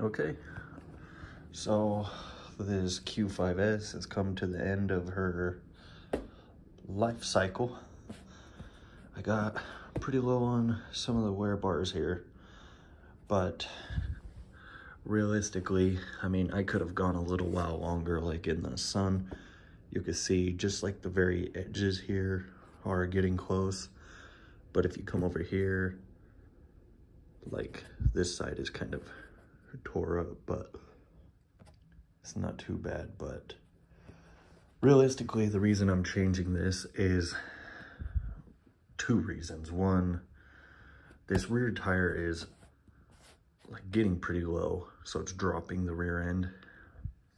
Okay, so this Q5S has come to the end of her life cycle. I got pretty low on some of the wear bars here, but realistically, I mean, I could have gone a little while longer. Like in the sun, you can see just like the very edges here are getting close. But if you come over here, like this side is kind of tore up, but it's not too bad. But realistically, the reason I'm changing this is two reasons. One, this rear tire is like getting pretty low, so it's dropping the rear end.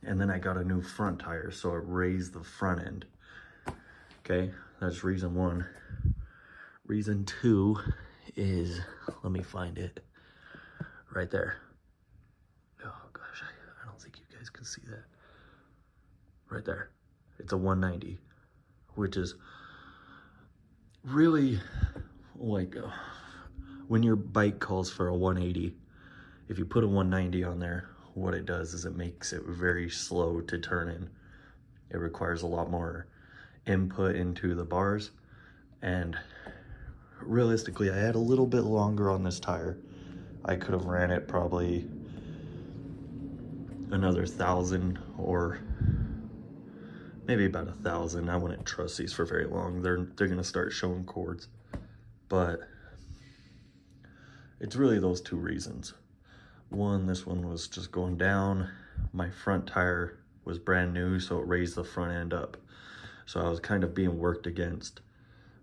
And then I got a new front tire, so it raised the front end. Okay, that's reason one. Reason two is, let me find it, right there. Oh gosh, I don't think you guys can see that. Right there, it's a 190, which is really like, when your bike calls for a 180, if you put a 190 on there, what it does is it makes it very slow to turn in. It requires a lot more input into the bars, and realistically, I had a little bit longer on this tire. I could have ran it probably another 1,000 or maybe about 1,000. I wouldn't trust these for very long. They're gonna start showing cords, but it's really those two reasons. One, this one was just going down. My front tire was brand new, so it raised the front end up. So I was kind of being worked against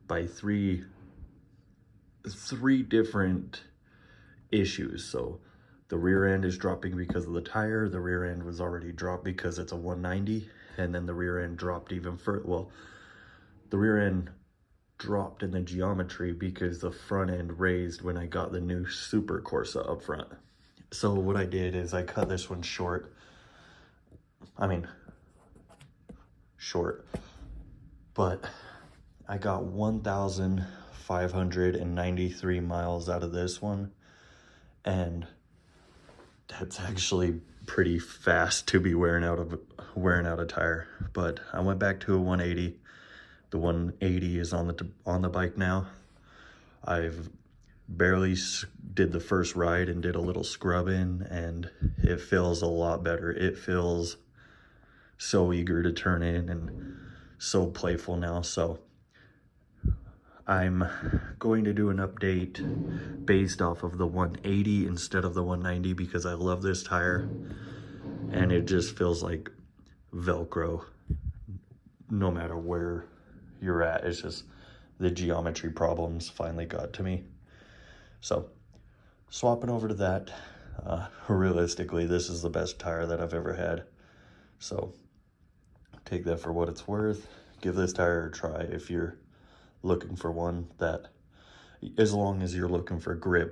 by three different issues. So the rear end is dropping because of the tire. The rear end was already dropped because it's a 190, and then the rear end dropped even further. Well, the rear end dropped in the geometry because the front end raised when I got the new Super Corsa up front. So what I did is I cut this one short. I mean, short, but I got 1,593 miles out of this one, and that's actually pretty fast to be wearing out a tire. But I went back to a 180. The 180 is on the bike now. I've barely did the first ride and did a little scrubbing, and it feels a lot better. It feels so eager to turn in and so playful now. So I'm going to do an update based off of the 180 instead of the 190 because I love this tire and it just feels like Velcro no matter where you're at. It's just the geometry problems finally got to me. So swapping over to that, realistically, this is the best tire that I've ever had. So take that for what it's worth. Give this tire a try if you're looking for one that, as long as you're looking for grip.